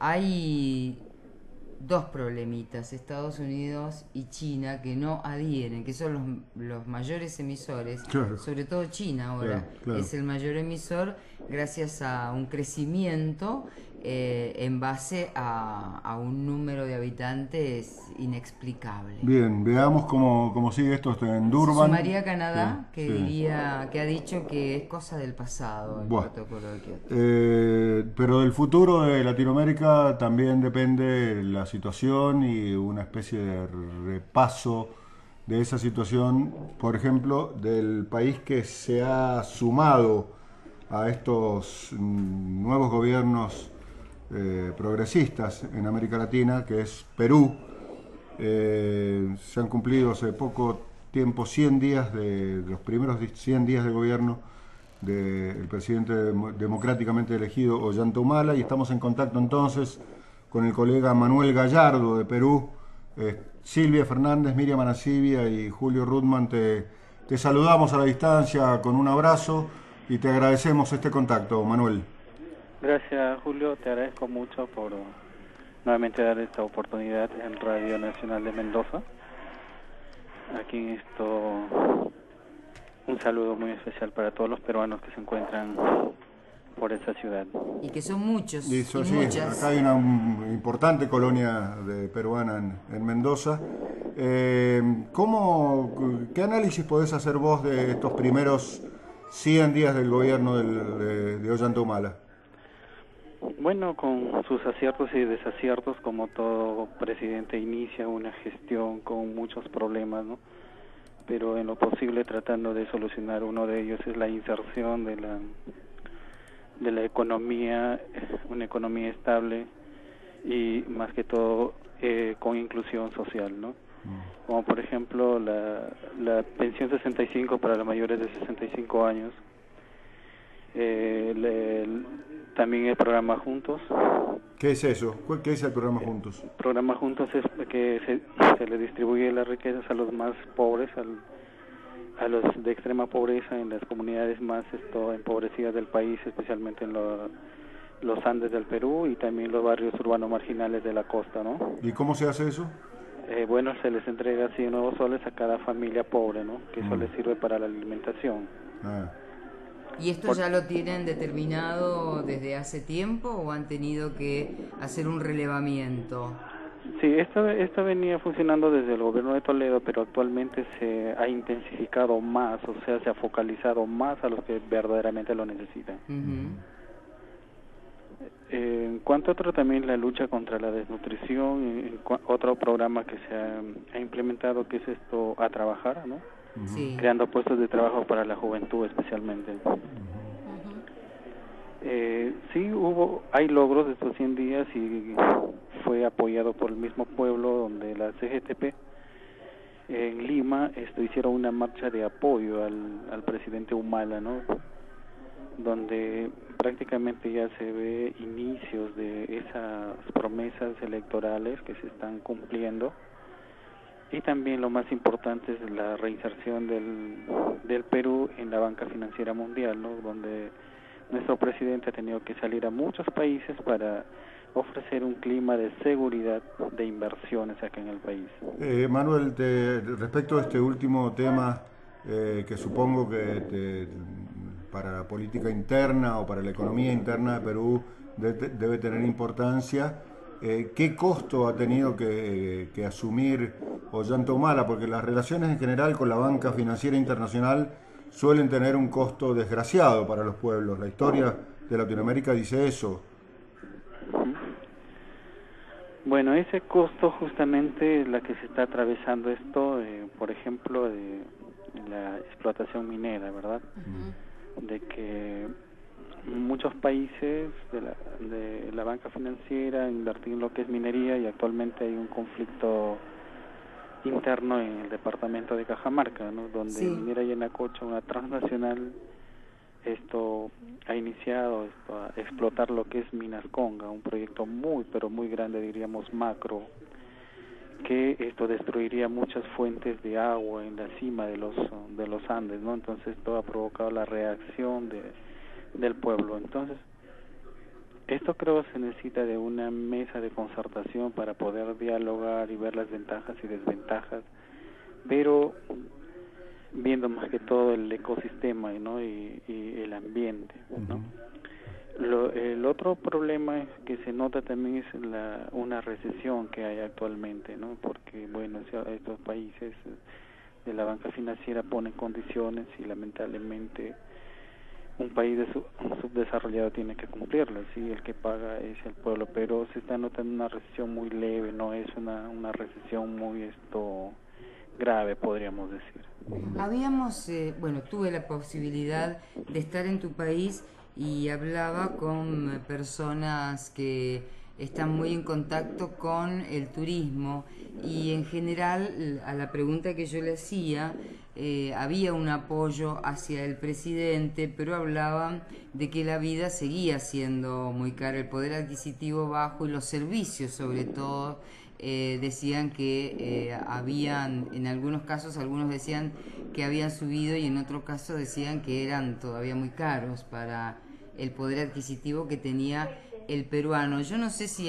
hay dos problemitas, Estados Unidos y China, que no adhieren, que son los mayores emisores, Claro, sobre todo China claro, ahora claro. es el mayor emisor gracias a un crecimiento en base a un número de habitantes inexplicable. Bien, veamos cómo sigue esto en Se Durban. sumaría Sí, Canadá, que sí. diría, que ha dicho que es cosa del pasado el Buah. protocolo de Kioto. Pero del futuro de Latinoamérica también depende la situación y una especie de repaso de esa situación, por ejemplo, del país que se ha sumado a estos nuevos gobiernos progresistas en América Latina, que es Perú. Se han cumplido hace poco tiempo 100 días de los primeros 100 días de gobierno del presidente democráticamente elegido Ollanta Humala y estamos en contacto entonces con el colega Manuel Gallardo de Perú, Silvia Fernández, Miriam Anasivia y Julio Rudman. Te saludamos a la distancia con un abrazo y te agradecemos este contacto, Manuel. Gracias, Julio. Te agradezco mucho por nuevamente dar esta oportunidad en Radio Nacional de Mendoza. Aquí en esto, un saludo muy especial para todos los peruanos que se encuentran por esa ciudad. Y que son muchos y Sí, acá muchas. hay una importante colonia peruana en Mendoza. ¿Qué análisis podés hacer vos de estos primeros 100 días del gobierno de Ollanta Humala? Bueno, con sus aciertos y desaciertos, como todo presidente inicia una gestión con muchos problemas, ¿no? Pero en lo posible tratando de solucionar. Uno de ellos es la inserción de la economía, una economía estable y más que todo con inclusión social, ¿no? Como por ejemplo la pensión 65 para los mayores de 65 años, también el programa Juntos. ¿Qué es eso? ¿Qué es el programa Juntos? Programa Juntos es que se le distribuye las riquezas a los más pobres, a los de extrema pobreza en las comunidades más empobrecidas del país, especialmente en los Andes del Perú y también los barrios urbanos marginales de la costa, ¿no? ¿Y cómo se hace eso? Bueno, se les entrega 100 nuevos soles a cada familia pobre, ¿no? Que eso les sirve para la alimentación. Ah. ¿Y esto ya lo tienen determinado desde hace tiempo o han tenido que hacer un relevamiento? Sí, esta venía funcionando desde el gobierno de Toledo, pero actualmente se ha intensificado más, o sea, se ha focalizado más a los que verdaderamente lo necesitan. En cuanto a otro, también la lucha contra la desnutrición, otro programa que se ha implementado, que es esto, A Trabajar, ¿no? Sí. Creando puestos de trabajo para la juventud especialmente. Sí, hay logros de estos 100 días y fue apoyado por el mismo pueblo, donde la CGTP en Lima hicieron una marcha de apoyo al presidente Humala, ¿no? Donde prácticamente ya se ve inicios de esas promesas electorales que se están cumpliendo. Y también lo más importante es la reinserción del Perú en la banca financiera mundial, ¿no? Donde nuestro presidente ha tenido que salir a muchos países para ofrecer un clima de seguridad de inversiones acá en el país. Manuel, respecto a este último tema, que supongo que para la política interna o para la economía interna de Perú debe tener importancia, ¿qué costo ha tenido que asumir Ollanta Humala? Porque las relaciones en general con la banca financiera internacional suelen tener un costo desgraciado para los pueblos. La historia de Latinoamérica dice eso. Bueno, ese costo justamente es la que se está atravesando esto, por ejemplo, de la explotación minera, ¿verdad? De que muchos países de la banca financiera invierten en lo que es minería y actualmente hay un conflicto interno en el departamento de Cajamarca, ¿no? Donde Sí. Minera Yanacocha, una transnacional, ha iniciado a explotar lo que es Minas Conga, un proyecto muy pero muy grande, diríamos macro, que esto destruiría muchas fuentes de agua en la cima de los Andes, ¿no? Entonces esto ha provocado la reacción del pueblo. Entonces Esto creo se necesita de una mesa de concertación para poder dialogar y ver las ventajas y desventajas, pero viendo más que todo el ecosistema, ¿no? y el ambiente, ¿no? El otro problema es que se nota también es una recesión que hay actualmente, ¿no? Porque bueno, estos países de la banca financiera ponen condiciones y lamentablemente un país subdesarrollado tiene que cumplirlas, ¿sí? El que paga es el pueblo, pero se está notando una recesión muy leve, no es una recesión muy grave, podríamos decir. Habíamos, bueno, tuve la posibilidad de estar en tu país y hablaba con personas que están muy en contacto con el turismo y en general a la pregunta que yo le hacía había un apoyo hacia el presidente, pero hablaban de que la vida seguía siendo muy cara, el poder adquisitivo bajo y los servicios sobre todo. Decían que habían, en algunos casos, algunos decían que habían subido y en otros casos decían que eran todavía muy caros para el poder adquisitivo que tenía el peruano. Yo no sé si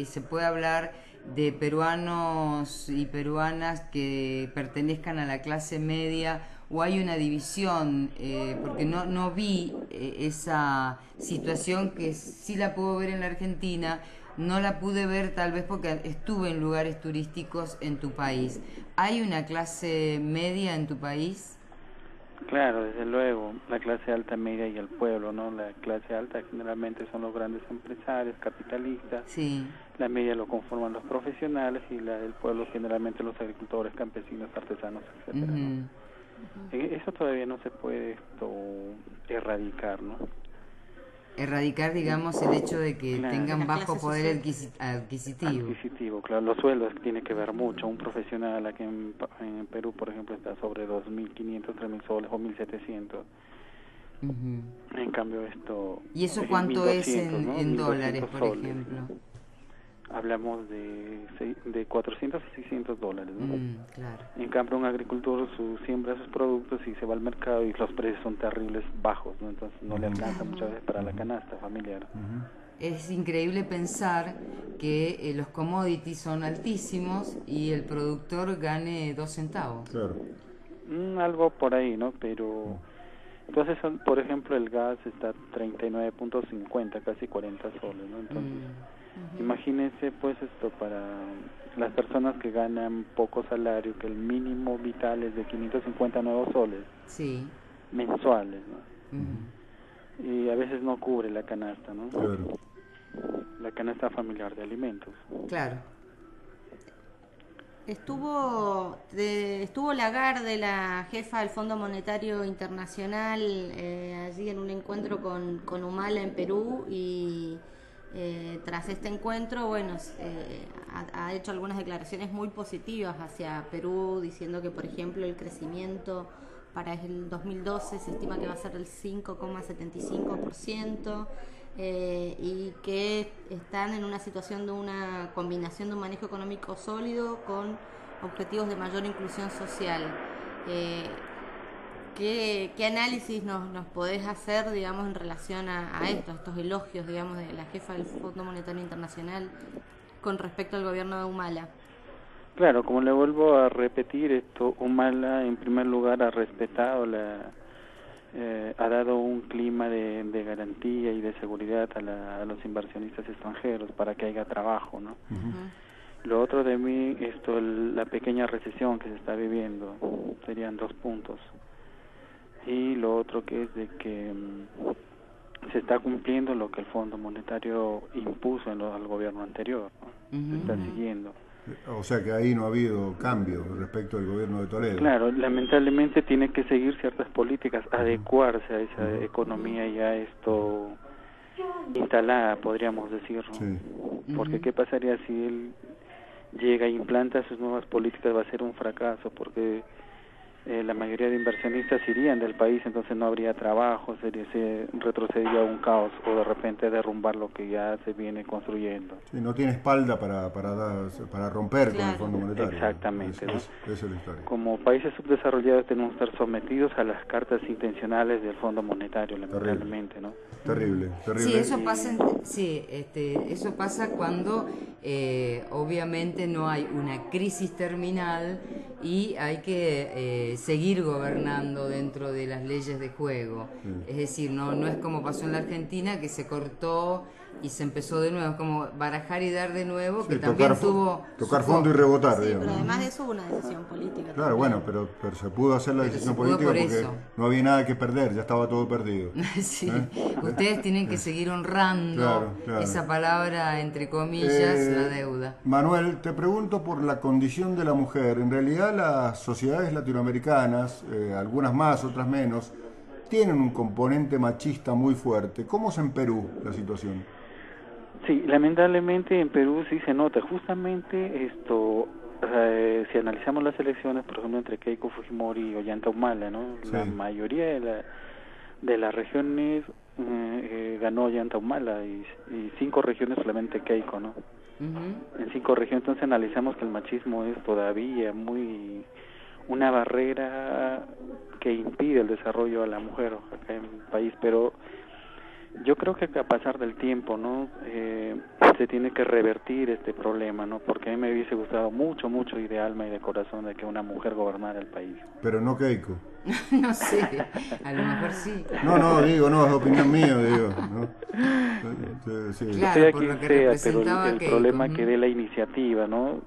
se puede hablar de peruanos y peruanas que pertenezcan a la clase media o hay una división, porque no vi esa situación que sí la puedo ver en la Argentina. No la pude ver tal vez porque estuve en lugares turísticos en tu país. ¿Hay una clase media en tu país? Claro, desde luego, la clase alta, media y el pueblo, ¿no? La clase alta generalmente son los grandes empresarios, capitalistas. Sí. La media lo conforman los profesionales y la del pueblo generalmente los agricultores, campesinos, artesanos, etcétera, ¿no? Eso todavía no se puede erradicar, ¿no? Erradicar, digamos, el hecho de que tengan bajo poder adquisitivo. Adquisitivo, claro, los sueldos tiene que ver mucho. Un profesional aquí en Perú, por ejemplo, está sobre 2.500, 3.000 soles o 1.700. En cambio esto... ¿Y eso cuánto es en ¿no? dólares, por soles. ejemplo? Hablamos de 400 a 600 dólares, ¿no? Claro. En cambio, un agricultor siembra sus productos y se va al mercado y los precios son terribles bajos, ¿no? Entonces no le alcanza muchas veces para la canasta familiar. Es increíble pensar que los commodities son altísimos y el productor gane 2 centavos. Claro. Algo por ahí, ¿no? Pero... Entonces, por ejemplo, el gas está 39.50, casi 40 soles, ¿no? Entonces... Imagínense pues esto para las personas que ganan poco salario, que el mínimo vital es de 550 nuevos soles mensuales, ¿no? Y a veces no cubre la canasta, ¿no? Claro. La canasta familiar de alimentos. Claro. Estuvo Lagarde, la jefa del Fondo Monetario Internacional, allí en un encuentro con Humala en Perú y tras este encuentro, bueno, ha hecho algunas declaraciones muy positivas hacia Perú, diciendo que, por ejemplo, el crecimiento para el 2012 se estima que va a ser el 5,75%, y que están en una situación de una combinación de un manejo económico sólido con objetivos de mayor inclusión social. ¿Qué análisis nos podés hacer, digamos, en relación a estos elogios, digamos, de la jefa del Fondo Monetario Internacional con respecto al gobierno de Humala? Claro, como le vuelvo a repetir, Humala en primer lugar ha respetado ha dado un clima de garantía y de seguridad a los inversionistas extranjeros para que haya trabajo, ¿no? Lo otro de mí, la pequeña recesión que se está viviendo, serían 2 puntos. Y lo otro que es de que se está cumpliendo lo que el Fondo Monetario impuso al gobierno anterior, ¿no? Se está siguiendo. O sea que ahí no ha habido cambio respecto al gobierno de Toledo. Claro, lamentablemente tiene que seguir ciertas políticas, adecuarse a esa economía ya instalada, podríamos decir, ¿no? Sí. Porque ¿qué pasaría si él llega e implanta sus nuevas políticas? Va a ser un fracaso, porque la mayoría de inversionistas irían del país, entonces no habría trabajo, se retrocedería a un caos o de repente derrumbar lo que ya se viene construyendo. Sí, no tiene espalda para romper con el Fondo Monetario. Exactamente. Esa es la historia. Como países subdesarrollados tenemos que estar sometidos a las cartas intencionales del Fondo Monetario, lamentablemente, ¿no? Terrible, terrible. Sí, eso pasa cuando obviamente no hay una crisis terminal y hay que seguir gobernando dentro de las leyes de juego. Es decir, no es como pasó en la Argentina, que se cortó y se empezó de nuevo, es como barajar y dar de nuevo, que también tuvo... Tocar fondo y rebotar, sí, digamos. pero además de eso hubo una decisión política. Claro, bueno, pero se pudo hacer la decisión política porque eso. no había nada que perder, ya estaba todo perdido. Sí, ustedes tienen que seguir honrando claro. esa palabra, entre comillas, la deuda. Manuel, te pregunto por la condición de la mujer. En realidad las sociedades latinoamericanas, algunas más, otras menos, tienen un componente machista muy fuerte. ¿Cómo es en Perú la situación? Sí, lamentablemente en Perú sí se nota. Justamente si analizamos las elecciones, por ejemplo, entre Keiko Fujimori y Ollanta Humala, ¿no? Sí. La mayoría de las regiones ganó Ollanta Humala y 5 regiones solamente Keiko, ¿no? En 5 regiones, entonces analizamos que el machismo es todavía una barrera que impide el desarrollo a la mujer acá en el país, pero yo creo que a pasar del tiempo, ¿no? Se tiene que revertir este problema, ¿no? Porque a mí me hubiese gustado mucho y de alma y de corazón de que una mujer gobernara el país. Pero no Keiko. No sé, a lo mejor sí. No, es opinión mía, digo, ¿no? Sí. Claro, sea quien sea, pero el problema es que dé la iniciativa, ¿no?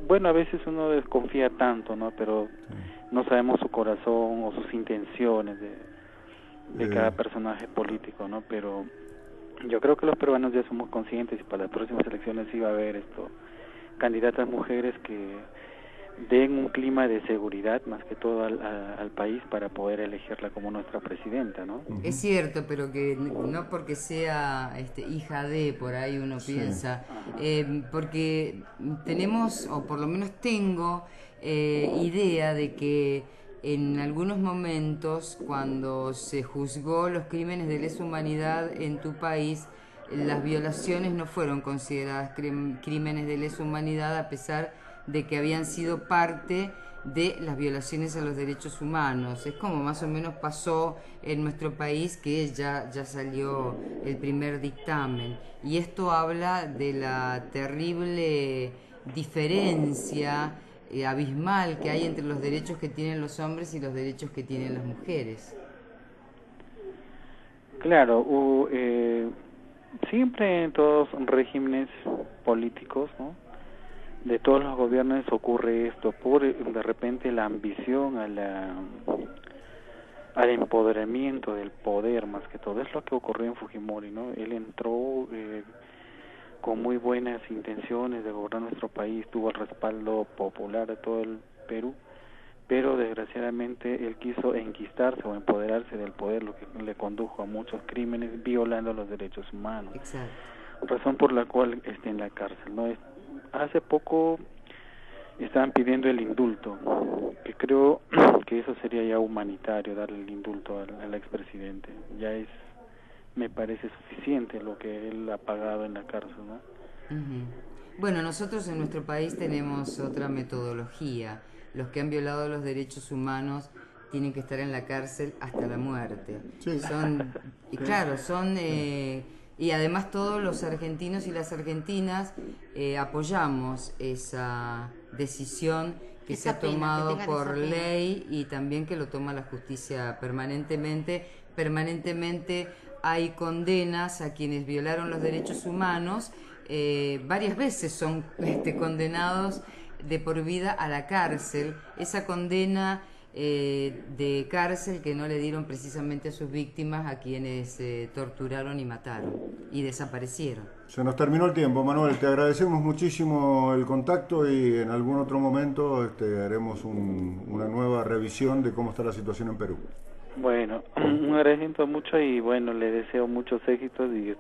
Bueno, a veces uno desconfía tanto, ¿no? Pero no sabemos su corazón o sus intenciones de cada personaje político, ¿no? Pero yo creo que los peruanos ya somos conscientes y para las próximas elecciones sí va a haber candidatas mujeres que den un clima de seguridad más que todo al país para poder elegirla como nuestra presidenta, ¿no? Es cierto, pero que no porque sea hija de, por ahí uno piensa, porque tenemos, o por lo menos tengo, idea de que en algunos momentos, cuando se juzgó los crímenes de lesa humanidad en tu país, las violaciones no fueron consideradas crímenes de lesa humanidad, a pesar de que habían sido parte de las violaciones a los derechos humanos. Es como más o menos pasó en nuestro país, que ya salió el primer dictamen. Y esto habla de la terrible diferencia abismal que hay entre los derechos que tienen los hombres y los derechos que tienen las mujeres. Claro, siempre en todos los regímenes políticos, ¿no? De todos los gobiernos ocurre esto, por de repente la ambición al empoderamiento del poder, más que todo. Es lo que ocurrió en Fujimori, ¿no? Él entró con muy buenas intenciones de gobernar nuestro país, tuvo el respaldo popular de todo el Perú, pero desgraciadamente él quiso enquistarse o empoderarse del poder, lo que le condujo a muchos crímenes violando los derechos humanos. Exacto. Razón por la cual está en la cárcel, ¿no? Hace poco estaban pidiendo el indulto, que creo que eso sería ya humanitario, darle el indulto al expresidente. Ya me parece suficiente lo que él ha pagado en la cárcel, ¿no? Bueno, nosotros en nuestro país tenemos otra metodología. Los que han violado los derechos humanos tienen que estar en la cárcel hasta la muerte. Sí. Y además todos los argentinos y las argentinas apoyamos esa decisión que se ha tomado por ley y también que lo toma la justicia permanentemente. Permanentemente hay condenas a quienes violaron los derechos humanos, varias veces son condenados de por vida a la cárcel. Esa condena de cárcel que no le dieron precisamente a sus víctimas, a quienes torturaron y mataron y desaparecieron. Se nos terminó el tiempo, Manuel. Te agradecemos muchísimo el contacto y en algún otro momento haremos una nueva revisión de cómo está la situación en Perú. Bueno, un agradecimiento mucho y bueno, le deseo muchos éxitos y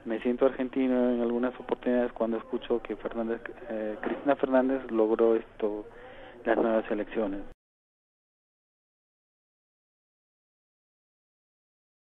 me siento argentino en algunas oportunidades cuando escucho que Cristina Fernández logró las nuevas elecciones.